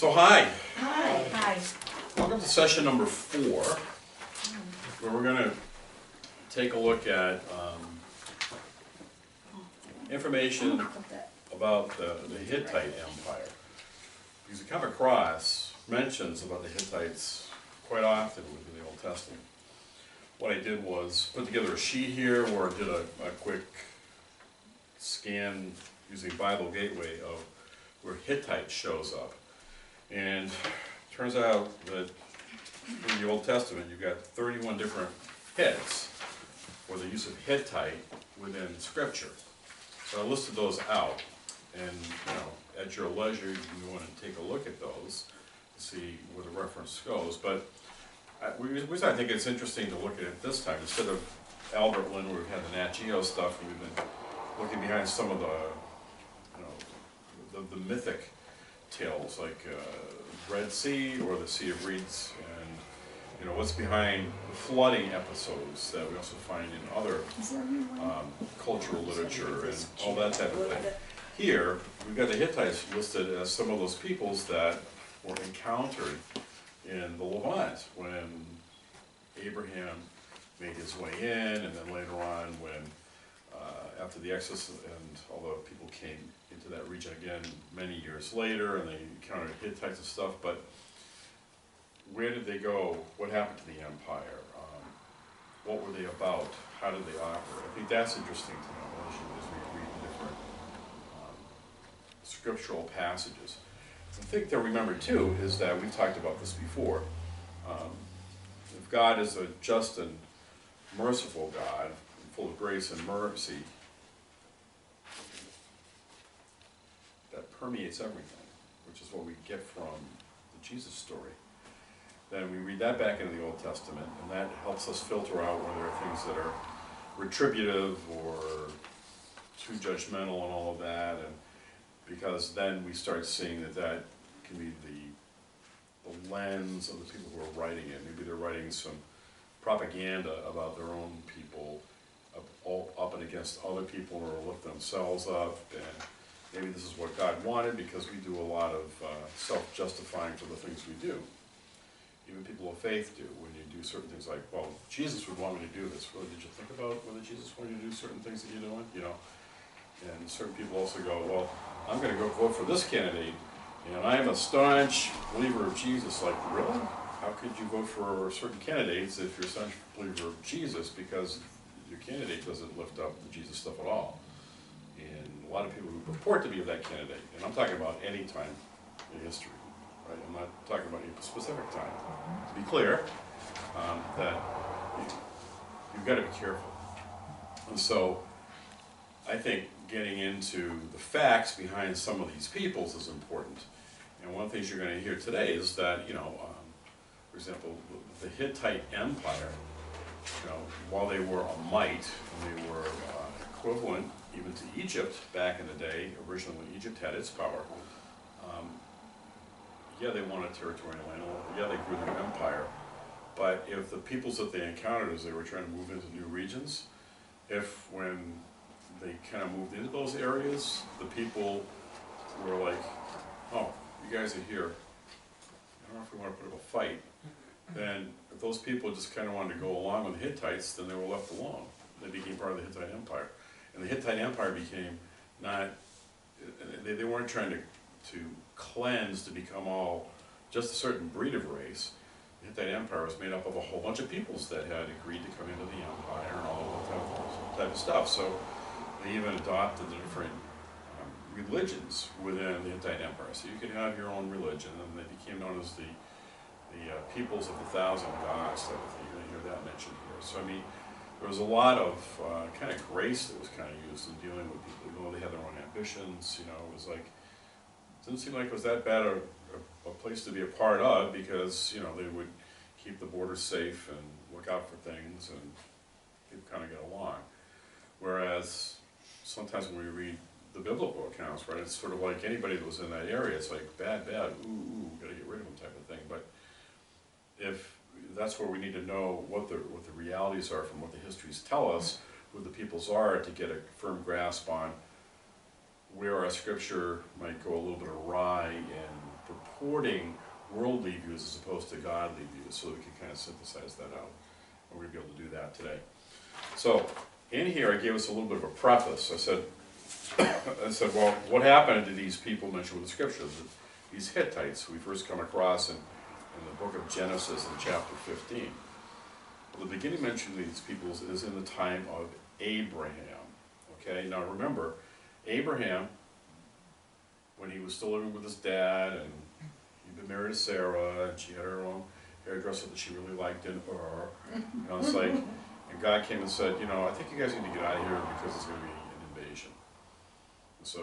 So hi. Hi. Hi. Welcome to session number 4, where we're going to take a look at information about the Hittite Empire. Because we come across mentions about the Hittites quite often within the Old Testament. What I did was put together a sheet here where I did a quick scan using Bible Gateway of where Hittite shows up. And it turns out that in the Old Testament you've got 31 different hits for the use of Hittite within Scripture. So I listed those out, and at your leisure you want to take a look at those to see where the reference goes. But I think it's interesting to look at it this time. Instead of Albert Lynn, where we've had the Nat Geo stuff, we've been looking behind some of the the mythic tales like Red Sea or the Sea of Reeds, and what's behind the flooding episodes that we also find in other cultural literature and all that type of thing. Here we've got the Hittites listed as some of those peoples that were encountered in the Levant when Abraham made his way in, and then later on when after the Exodus and all the people came into that region again many years later, and they encountered Hittites and stuff. But where did they go? What happened to the empire? What were they about? How did they operate? I think that's interesting to know as we read different scriptural passages. The thing to remember too is that we've talked about this before. If God is a just and merciful God, full of grace and mercy, that permeates everything, which is what we get from the Jesus story. Then we read that back into the Old Testament, and that helps us filter out where there are things that are retributive or too judgmental and all of that, and because then we start seeing that can be the lens of the people who are writing it. Maybe they're writing some propaganda about their own people up and against other people, or lift themselves up, and maybe this is what God wanted, because we do a lot of self-justifying for the things we do. Even people of faith do, when you do certain things like, well, Jesus would want me to do this. Well, did you think about whether Jesus wanted you to do certain things that you're doing? And certain people also go, well, I'm going to go vote for this candidate, and I am a staunch believer of Jesus. Like, really? How could you vote for certain candidates if you're a staunch believer of Jesus, because your candidate doesn't lift up the Jesus stuff at all? And a lot of people who purport to be of that candidate, and I'm talking about any time in history, right? I'm not talking about any specific time. To be clear, that you've got to be careful. And so I think getting into the facts behind some of these peoples is important. And one of the things you're going to hear today is that, for example, the Hittite Empire, while they were a might, and they were equivalent even to Egypt back in the day, originally Egypt had its power, yeah, they wanted territorial land, yeah, they grew their empire, but if the peoples that they encountered as they were trying to move into new regions, if when they kind of moved into those areas, the people were like, oh, you guys are here, I don't know if we want to put up a fight, then if those people just kind of wanted to go along with the Hittites, then they were left alone. They became part of the Hittite Empire. And the Hittite Empire became not, they weren't trying to cleanse to become all just a certain breed of race. The Hittite Empire was made up of a whole bunch of peoples that had agreed to come into the empire and all that type of stuff. So they even adopted the different religions within the Hittite Empire. So you could have your own religion, and they became known as the peoples of the thousand gods type of thing. You're going to hear that mentioned here. So I mean, there was a lot of kind of grace that was kind of used in dealing with people, even though they had their own ambitions. It was like, it didn't seem like it was that bad a place to be a part of, because they would keep the borders safe and look out for things, and people kind of get along. Whereas sometimes when we read the biblical accounts, right, it's sort of like anybody that was in that area, it's like bad, ooh, gotta get rid of them type of thing. But if that's where we need to know what the realities are from what the histories tell us, who the peoples are, to get a firm grasp on where our scripture might go a little bit awry in supporting worldly views as opposed to godly views, so that we can kind of synthesize that out. And we're going to be able to do that today. So, in here I gave us a little bit of a preface. I said, well, what happened to these people mentioned with the scriptures? These Hittites we first come across in the book of Genesis in chapter 15. Well, the beginning mention of these peoples is in the time of Abraham. Okay, now remember, Abraham, when he was still living with his dad, and he'd been married to Sarah, and she had her own hairdresser that she really liked in Ur. You know, it's like, and God came and said, you know, I think you guys need to get out of here because there's going to be an invasion. And so,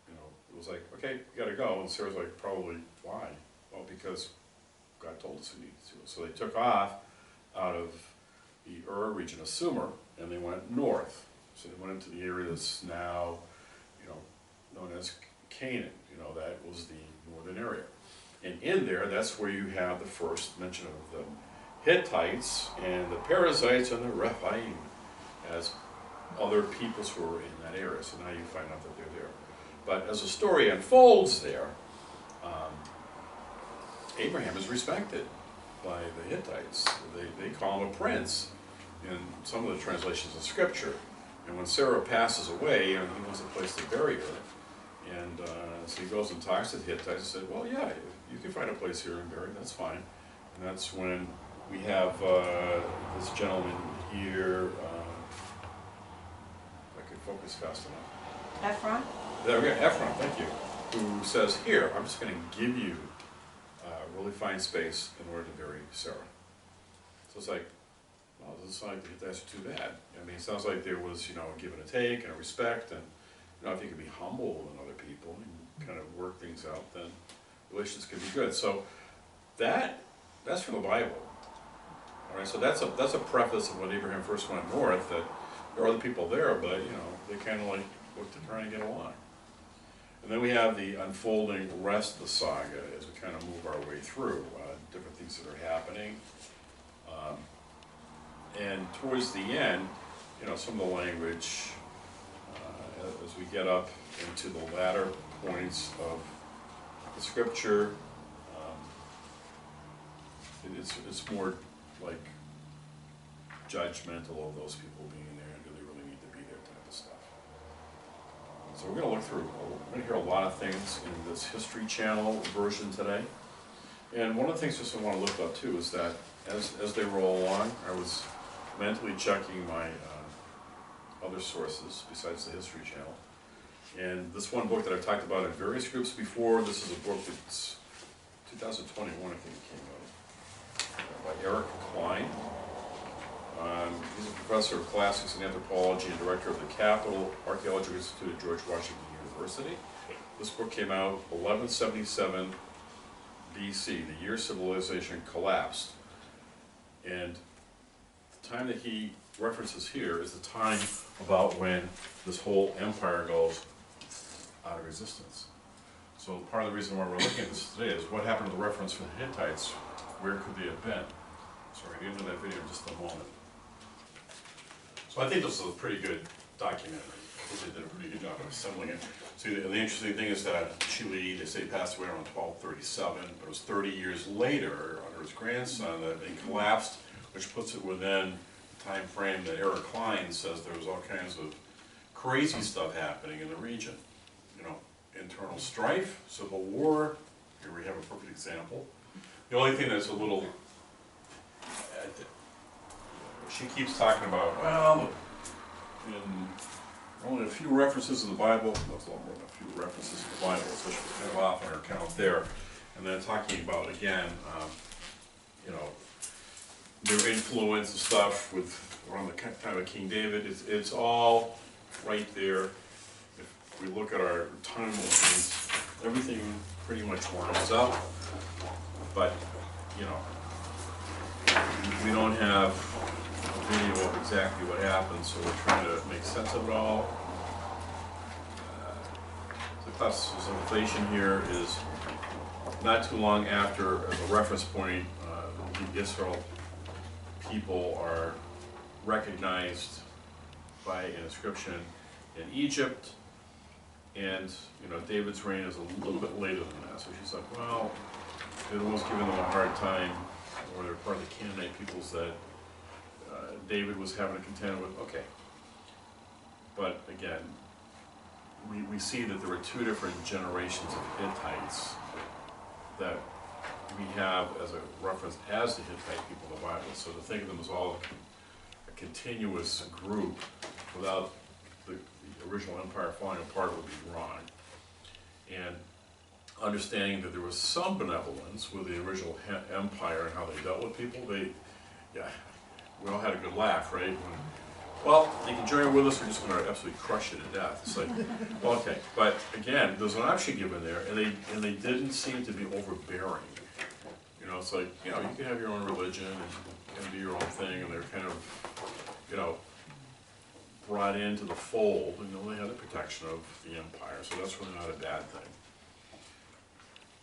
you know, it was like, okay, we got to go. And Sarah's like, probably, why? Well, because God told us we needed to. So they took off out of the Ur region of Sumer, and they went north. So they went into the area that's now, you know, known as Canaan. You know, that was the northern area. And in there, that's where you have the first mention of the Hittites and the Perizzites and the Rephaim as other peoples who were in that area. So now you find out that they're there. But as the story unfolds there, Abraham is respected by the Hittites. They call him a prince in some of the translations of Scripture. And when Sarah passes away, and he wants a place to bury her, and so he goes and talks to the Hittites and said, well, yeah, you can find a place here and bury, that's fine. And that's when we have this gentleman here, if I could focus fast enough. Ephron? There we go, Ephron, thank you. Who says, here, I'm just going to give you a really fine space in order to bury Sarah. So it's like, well, it doesn't sound like the Hittites are too bad. I mean, it sounds like there was, you know, a give and a take and a respect, and, you know, if you can be humble with other people and kind of work things out, then relations can be good. So that's from the Bible. All right, so that's a preface of when Abraham first went north, that there are other people there, but, you know, they kind of like look to try and get along. And then we have the unfolding rest of the saga as we kind of move our way through different things that are happening. And towards the end, you know, some of the language, as we get up into the latter points of the scripture, it's more like judgmental of those people being there, and do they really need to be there type of stuff. So we're going to look through, we're going to hear a lot of things in this History Channel version today. And one of the things just I want to look up too is that as they roll along, I was mentally checking my other sources besides the History Channel. And this one book that I've talked about in various groups before, this is a book that's 2021, I think it came out, by Eric Klein. He's a professor of classics and anthropology and director of the Capitol Archaeological Institute at George Washington University. This book came out 1177 BC, the year civilization collapsed. And the time that he references here is the time about when this whole empire goes out of existence. So part of the reason why we're looking at this today is what happened to the reference for the Hittites? Where could they have been? So we're going to get into that video in just a moment. So I think this is a pretty good documentary. I think they did a pretty good job of assembling it. See, the interesting thing is that Chile, they say, passed away around 1237, but it was 30 years later, under his grandson, that it collapsed, which puts it within the time frame that Eric Klein says there was all kinds of crazy stuff happening in the region. You know, internal strife, civil war, here we have a perfect example. The only thing that's a little, she keeps talking about, well, in only a few references in the Bible, that's a lot more than a few references in the Bible, so she's kind of off on her count there. And then talking about, again, you know, their influence and stuff with around the time of King David, it's all right there. If we look at our timelines, everything pretty much lines up, but, you know, we don't have a video of exactly what happened, so we're trying to make sense of it all. The classification here is not too long after, as a reference point, the Israel people are recognized by an inscription in Egypt, And, you know, David's reign is a little bit later than that. So she's like, well, it was giving them a hard time, or they're part of the Canaanite peoples that David was having to contend with. Okay. But again, we see that there were two different generations of Hittites that we have as a reference as the Hittite people in the Bible. So to think of them as all a continuous group without the original empire falling apart would be wrong. And understanding that there was some benevolence with the original empire and how they dealt with people, we all had a good laugh, right? Well, you can join with us, we're just going to absolutely crush you to death. It's like, well, okay. But again, there's an option given there, and they didn't seem to be overbearing. You know, it's like, you know, you can have your own religion and do your own thing, and they're kind of, you know, brought into the fold, and you know, they had the protection of the empire, so that's really not a bad thing.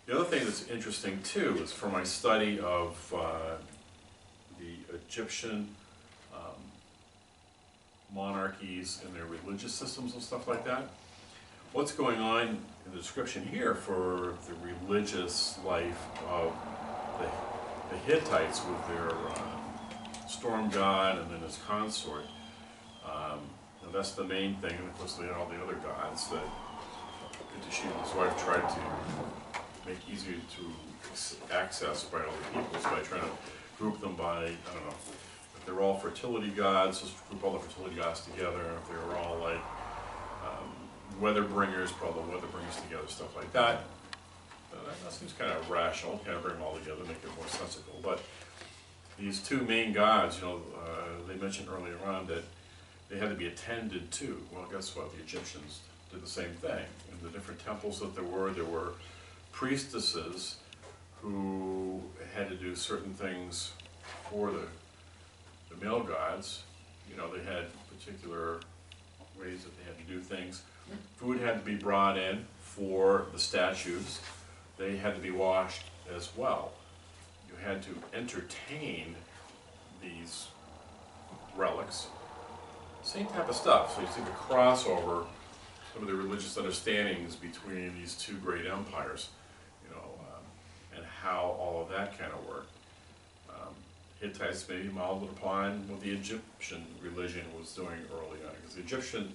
The other thing that's interesting too is for my study of the Egyptian monarchies and their religious systems and stuff like that. What's going on in the description here for the religious life of the Hittites with their storm god and then his consort. And that's the main thing, and of course they had all the other gods that Hittites and his wife tried to make easier to access by other peoples by trying to group them by, I don't know, if they're all fertility gods, just group all the fertility gods together. If they were all like weather bringers, put all the weather bringers together, stuff like that. That seems kind of rational, kind of bring them all together, make it more sensible. But these two main gods, you know, they mentioned earlier on that they had to be attended to. Well, guess what? The Egyptians did the same thing. In the different temples that there were priestesses who had to do certain things for the male gods. You know, they had particular ways that they had to do things. Food had to be brought in for the statues. They had to be washed as well. You had to entertain these relics. Same type of stuff. So you see the crossover, some of the religious understandings between these two great empires, you know, and how all of that kind of worked. Hittites maybe modeled upon what the Egyptian religion was doing early on, because the Egyptian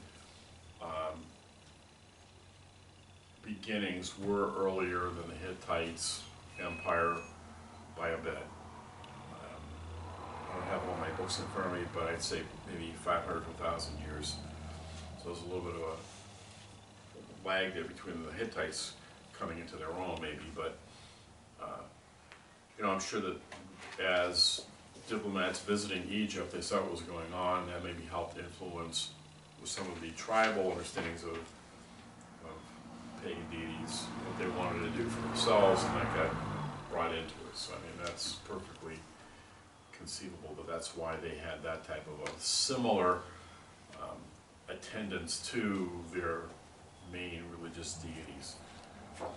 beginnings were earlier than the Hittites' empire by a bit. I don't have all my books in front of me, but I'd say maybe 500 to 1,000 years. So there's a little bit of a lag there between the Hittites coming into their own, maybe. But you know, I'm sure that as diplomats visiting Egypt, they saw what was going on. That maybe helped influence with some of the tribal understandings of pagan deities, what they wanted to do for themselves, and that got brought into it. So I mean, that's perfectly conceivable that that's why they had that type of a similar attendance to their main religious deities. But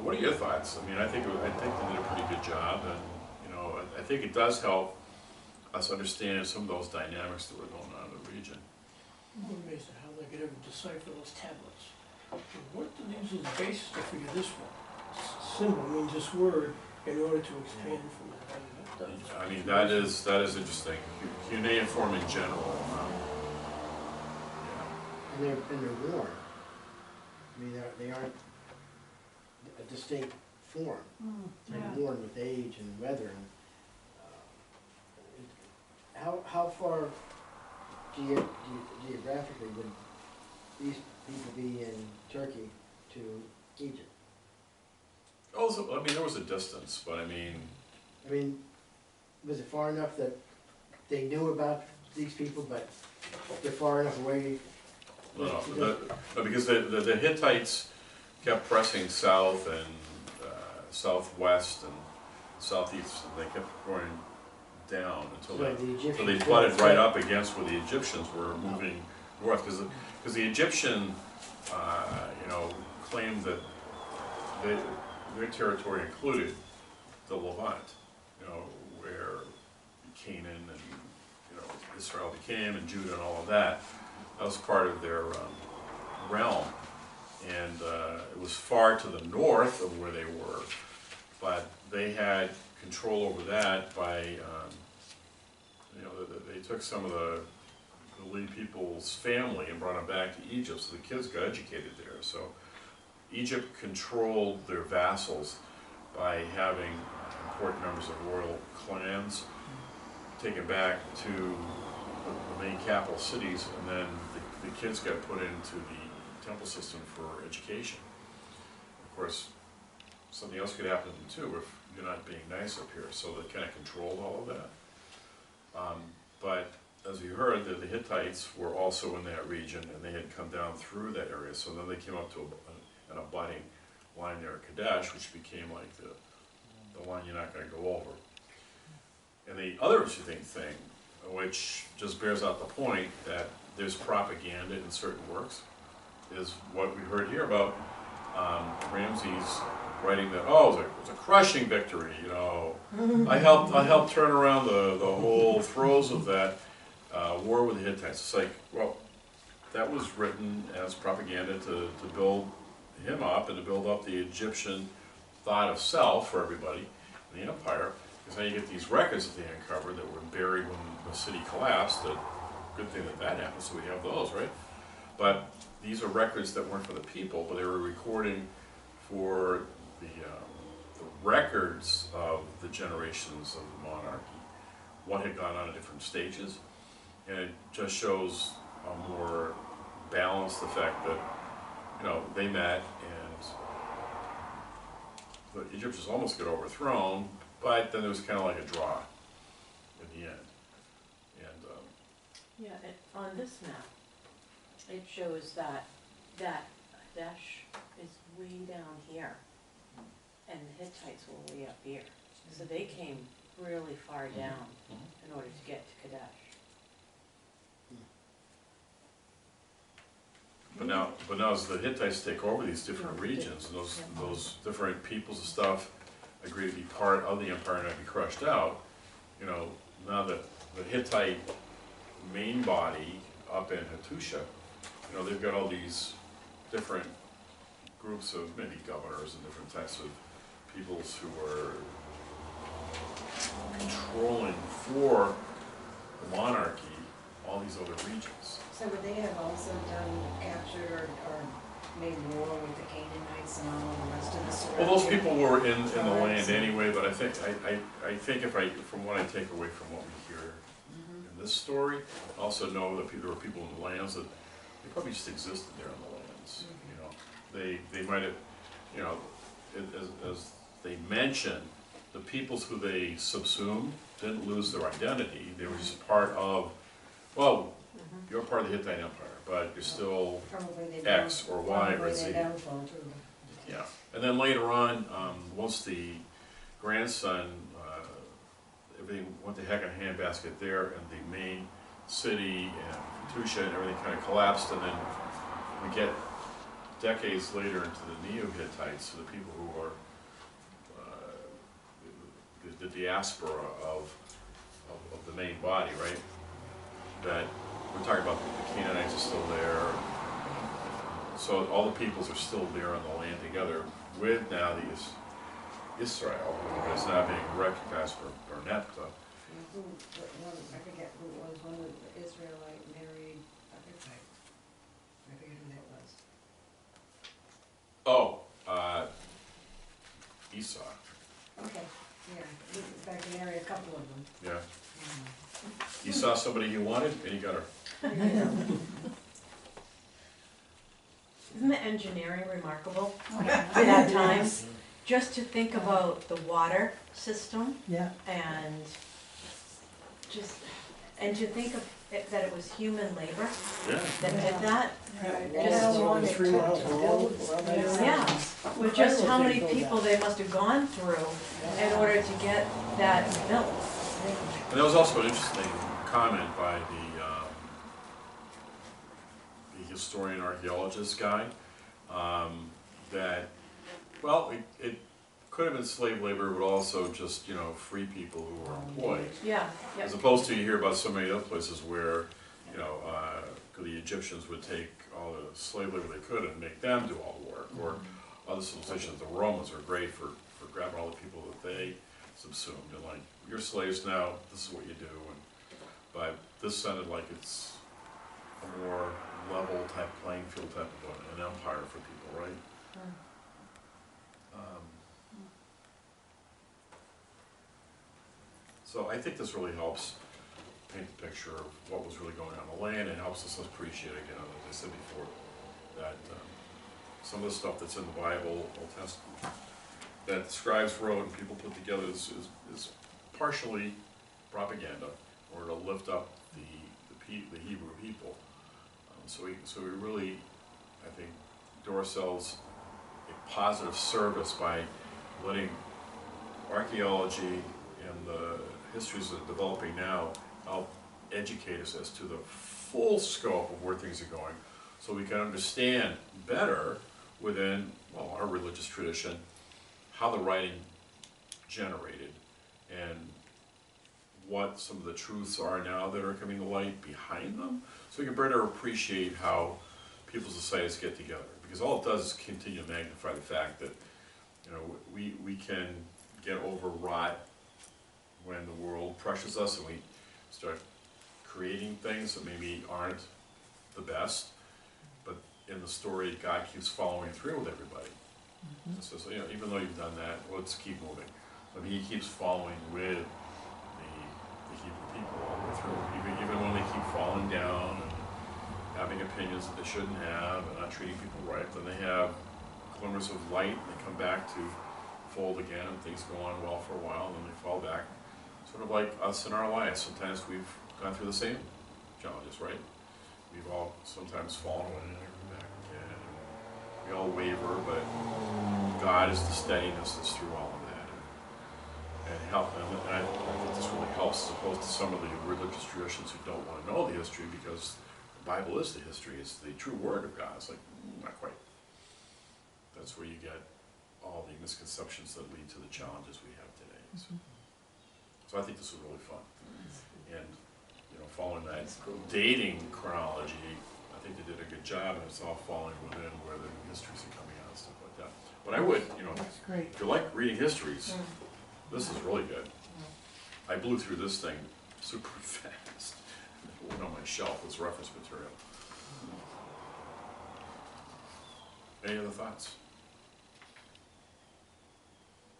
what are your thoughts? I mean, I think they did a pretty good job, and you know, I think it does help us understand some of those dynamics that were going on in the region. I'm amazed at how they could ever decipher those tablets. What do they use as a basis to figure this one? Symbol means this word in order to expand from that. I mean, that is interesting. Cuneiform in general. Yeah. And they're worn. I mean, they aren't a distinct form. They're worn with age and weather. And, how far geographically would these people be in Turkey to Egypt? Oh, so, I mean, there was a distance, but I mean, was it far enough that they knew about these people, but they're far enough away? no, because the Hittites kept pressing south and southwest and southeast, and they kept going down until they butted right up against where the Egyptians were moving north, because the Egyptian, you know, claimed that their territory included the Levant, you know, where Canaan and, you know, Israel became, and Judah and all of that. That was part of their realm. And it was far to the north of where they were, but they had control over that by, you know, they took some of the lead people's family and brought them back to Egypt, so the kids got educated there. So Egypt controlled their vassals by having important members of royal clans taken back to the main capital cities, and then the kids got put into the temple system for education. Of course, something else could happen to them too if you're not being nice up here, so they kind of controlled all of that. But as you heard, the Hittites were also in that region, and they had come down through that area, so then they came up to an abutting line there at Kadesh, which became like the line you're not going to go over. And the other interesting thing, which just bears out the point that there's propaganda in certain works, is what we heard here about Ramses writing that, oh, it was a crushing victory, you know. I helped turn around the whole throes of that war with the Hittites. It's like, well, that was written as propaganda to build him up and to build up the Egyptian thought of self for everybody in the empire. Because now you get these records that they uncovered that were buried when the city collapsed. Good thing that happened, so we have those, right? But these are records that weren't for the people, but they were recording for the records of the generations of the monarchy, what had gone on at different stages, and it just shows a more balanced effect that, you know, they met and the Egyptians almost got overthrown, but then there was kind of like a draw in the end. And yeah, on this map, it shows that Kadesh is way down here, and the Hittites were way up here. So they came really far down in order to get to Kadesh. But now as the Hittites take over these different regions, and those different peoples and stuff agree to be part of the empire and not be crushed out, you know, now that the Hittite main body up in Hattusha, you know, they've got all these different groups of maybe governors and different types of peoples who are controlling for the monarchy all these other regions. So would they have also captured or made war with the Canaanites and all the rest of the surrounding? Well, those people were in the land anyway, but I think from what I take away from what we hear in this story, I also know that there were people in the lands that they probably just existed there in the lands. You know, they might have, you know, as they mention, the peoples who they subsumed didn't lose their identity. They were just part of, well, you're part of the Hittite Empire, but you're still X or Y or Z. Yeah, and then later on, once the grandson, everything went to heck in a handbasket there, and the main city and Hattusha and everything kind of collapsed, and then we get decades later into the neo-Hittites, so the people who are the diaspora of the main body, right? That we're talking about the Canaanites are still there. So all the peoples are still there on the land together with now the Israel, who is now being recognized for Nepta. I forget who it was, one of the Israelite married a Hittite. I forget who that was. Oh, Esau. Okay, yeah, back in the area, a couple of them. Yeah. He saw somebody he wanted, and he got her. Isn't the engineering remarkable at that time? Just to think about the water system Yeah. and to think of it, that it was human labor Yeah. that did that. Just long it 3 took miles to long. build. Yeah, with just how many people they must have gone through in order to get that built. And there was also an interesting comment by the historian archaeologist guy, that, well, it could have been slave labor, but also just, you know, free people who were employed. Yeah, As opposed to, you hear about so many other places where, you know, the Egyptians would take all the slave labor they could and make them do all the work, or other civilizations, the Romans are great for grabbing all the people that they subsumed, and like, you're slaves now, this is what you do, but this sounded like it's a more level type playing field type of an empire for people, right? So I think this really helps paint the picture of what was really going on in the land, and helps us appreciate, again, as I said before, that some of the stuff that's in the Bible, Old Testament, that the scribes wrote and people put together is partially propaganda, or to lift up the Hebrew people. So we really, I think, do ourselves a positive service by letting archaeology and the histories that are developing now help educate us as to the full scope of where things are going, so we can understand better within, well, our religious tradition, how the writing generated, and what some of the truths are now that are coming to light behind them, so we can better appreciate how people's societies get together. Because all it does is continue to magnify the fact that, you know, we can get overwrought when the world pressures us and we start creating things that maybe aren't the best, but in the story, God keeps following through with everybody. So, you know, even though you've done that, let's keep moving. I mean, He keeps following with the Hebrew people all the way through, even when they keep falling down and having opinions that they shouldn't have and not treating people right. Then they have glimmers of light and they come back to fold again, and things go on well for a while, and then they fall back. Sort of like us in our lives. Sometimes we've gone through the same challenges, right? We've all sometimes fallen away and come back again. We all waver, but God is the steadiness that's through all of that. And help them. And I think this really helps, as opposed to some of the religious traditions who don't want to know the history, because the Bible is the history. It's the true word of God. It's like, not quite. That's where you get all the misconceptions that lead to the challenges we have today. So I think this was really fun. And, you know, following that dating chronology, I think they did a good job, and it's all falling within where the histories are coming out and stuff like that. But I would, you know, That's great. if you like reading histories, this is really good. I blew through this thing super fast. It went on my shelf as reference material. Any other thoughts?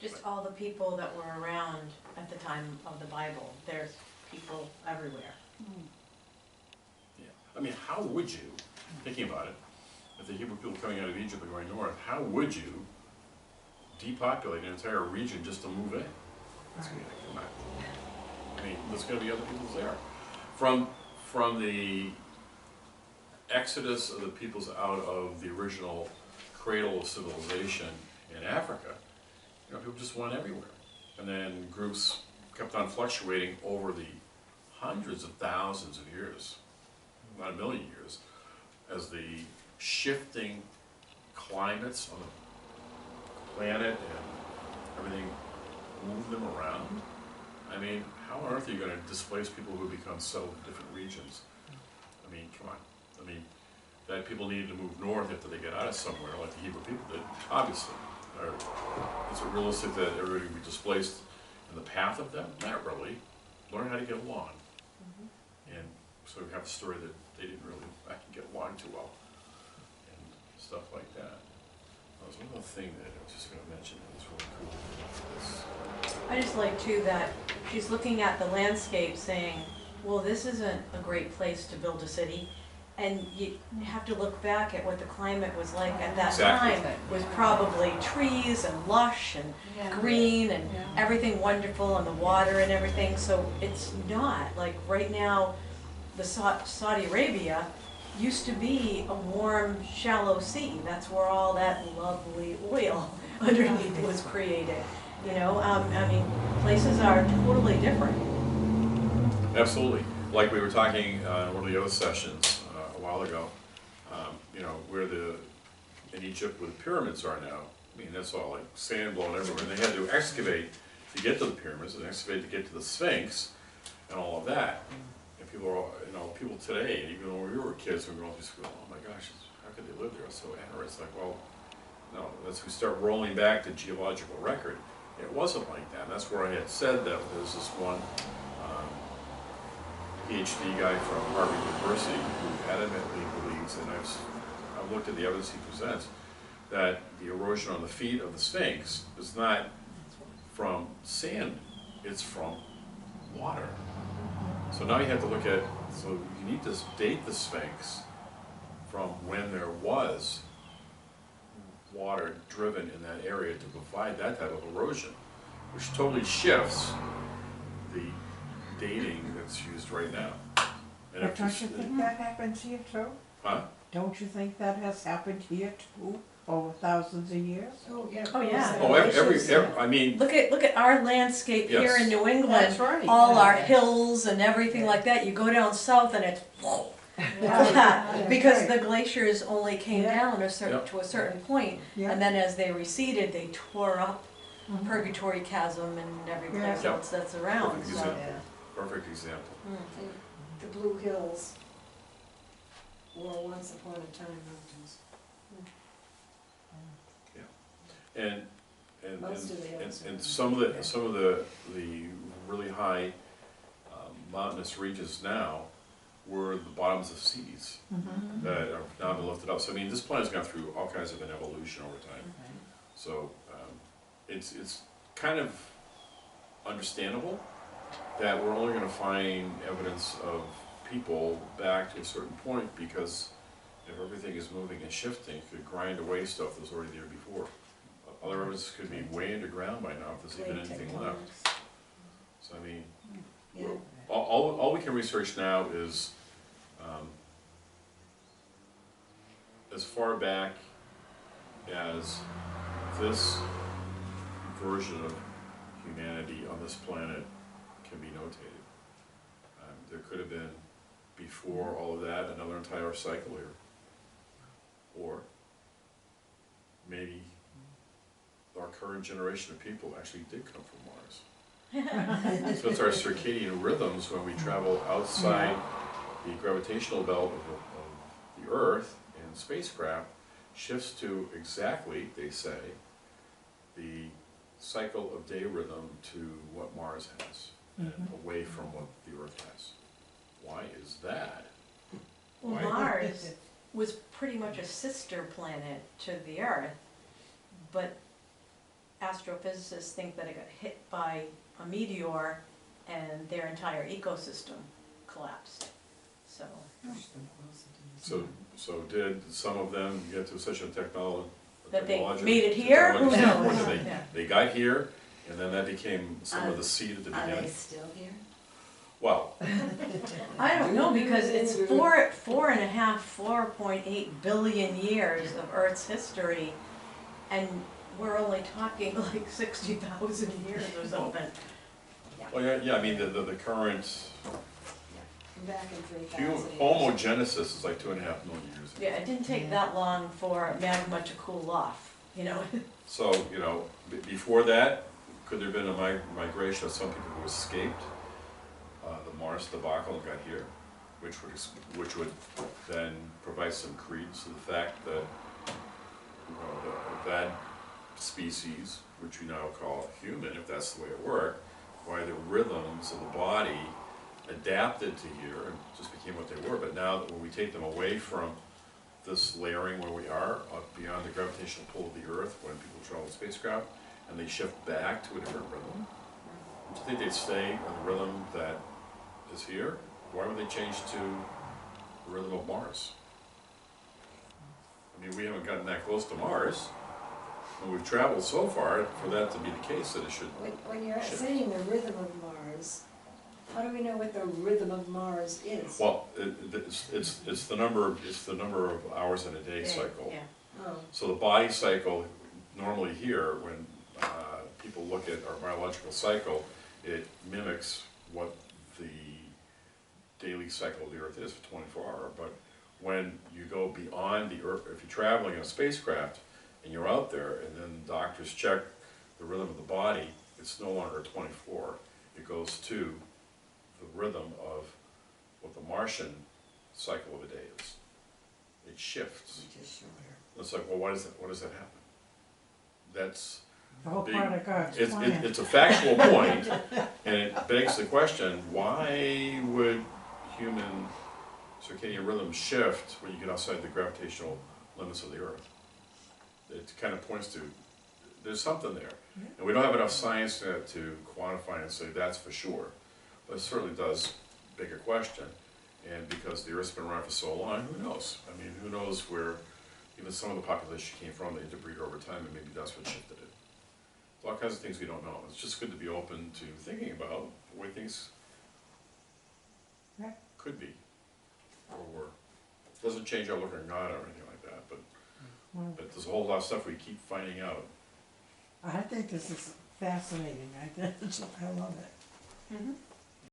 Just all the people that were around at the time of the Bible. There's people everywhere. Yeah. I mean, how would you, thinking about it, if the Hebrew people coming out of Egypt and going north, how would you depopulate an entire region just to move in? That's gonna come out. I mean, there's going to be other people there. From the exodus of the peoples out of the original cradle of civilization in Africa, you know, people just went everywhere. And then groups kept on fluctuating over the hundreds of thousands of years, not a million years, as the shifting climates on the planet and everything moved them around. I mean, how on earth are you going to displace people who become settled in different regions? I mean, come on. I mean, that people needed to move north after they get out of somewhere, like the Hebrew people did, obviously. Or is it realistic that everybody would be displaced in the path of them? Not really. Learn how to get along. And so we have a story that they didn't really get along too well, and stuff like that. There was one other thing that I was just going to mention that was really cool about this. I just like too that she's looking at the landscape saying, well, this isn't a great place to build a city. And you have to look back at what the climate was like at that Exactly. time. It was probably trees and lush and green and everything wonderful, and the water and everything. So it's not like right now, the Saudi Arabia used to be a warm, shallow sea. That's where all that lovely oil underneath was created. You know, I mean, places are totally different. Absolutely. Like we were talking in one of the other sessions a while ago, you know, where in Egypt where the pyramids are now, I mean, that's all like sand blown everywhere. And they had to excavate to get to the pyramids and excavate to get to the Sphinx and all of that. And And people are, people today, and even when we were kids, when we were going through school, oh my gosh, how could they live there? It's so arid. It's like, well, no, as we start rolling back the geological record, it wasn't like that. And that's where I had said that there's this one PhD guy from Harvard University who adamantly believes, and I've looked at the evidence he presents, that the erosion on the feet of the Sphinx is not from sand, it's from water. So now you have to look at, so you need to date the Sphinx from when there was water driven in that area to provide that type of erosion, which totally shifts the dating that's used right now. And But don't you think that happens here too? Huh? Don't you think that has happened here too, over thousands of years? Oh, yeah. Oh, yeah. Oh, I mean, Look at our landscape here Yes. in New England, That's right. all our hills and everything like that. You go down south and it's whoa. Because the glaciers only came Yeah. down Yep. to a certain point, Yeah. and then as they receded, they tore up Purgatory Chasm and everything Yeah. else that's around, Perfect so. example. Yeah. Perfect example. Mm. And the Blue Hills were once upon a time mountains. And Most of the hills and are- some of the really high mountainous regions now were the bottoms of seas that are now been lifted up. So I mean, this planet's gone through all kinds of an evolution over time. So it's kind of understandable that we're only going to find evidence of people back to a certain point, because if everything is moving and shifting, it could grind away stuff that was already there before. Other evidence could be way underground by now, if there's even anything left. So I mean, Yeah. all we can research now is as far back as this version of humanity on this planet can be notated. There could have been, before all of that, another entire cycle here. Or maybe our current generation of people actually did come from Mars. So it's our circadian rhythms when we travel outside the gravitational belt of the Earth and spacecraft shifts to exactly, they say, the cycle of day rhythm to what Mars has, and away from what the Earth has. Why is that? Well, Why- Mars was pretty much a sister planet to the Earth, but astrophysicists think that it got hit by a meteor and their entire ecosystem collapsed, so. So did some of them get to such a technology? That they made it here? Who knows? Yeah. They got here, and then that became some of the seed at the Are they beginning? still here? Well, I don't know, because it's 4.8 billion years of Earth's history, and we're only talking like 60,000 years or something. yeah, I mean, the current Back in 3,000 years. homogenesis is like 2.5 million years ago. Yeah, it didn't take that long for magma to cool off, you know? So, before that, could there have been a migration of some people who escaped the Mars debacle and got here, which would then provide some credence to the fact that that species, which we now call human, if that's the way it worked, why the rhythms of the body adapted to here and just became what they were. But now that when we take them away from this layering where we are, beyond the gravitational pull of the Earth, when people travel in spacecraft, and they shift back to a different rhythm, do you think they'd stay on the rhythm that is here? Why would they change to the rhythm of Mars? I mean, we haven't gotten that close to Mars, and we've traveled so far for that to be the case that it should. When you're Shift. saying the rhythm of Mars, how do we know what the rhythm of Mars is? Well, it's the number of hours in a day cycle. Yeah. Oh, So the body cycle, normally here, when people look at our biological cycle, it mimics what the daily cycle of the Earth is for 24 hours. But when you go beyond the Earth, if you're traveling in a spacecraft and you're out there, and then doctors check the rhythm of the body, it's no longer 24. It goes to the rhythm of what the Martian cycle of a day is. It shifts. Which is shorter. It's like, well, why does that happen? That's, The whole Big- part of God's plan. it's a factual point, and it begs the question, why would human circadian rhythm shift when you get outside the gravitational limits of the Earth? It kind of points to, there's something there. And we don't have enough science to quantify and say that's for sure, but it certainly does beg a question. And because the Earth's been around for so long, who knows? I mean, who knows where even some of the population came from, they interbreed over time, and maybe that's what shifted it. There's all kinds of things we don't know. It's just good to be open to thinking about the way things Yeah. could be, or were. Doesn't change our look at God or anything like that, Well, but there's a whole lot of stuff we keep finding out. I think this is fascinating. I love it. Mhm.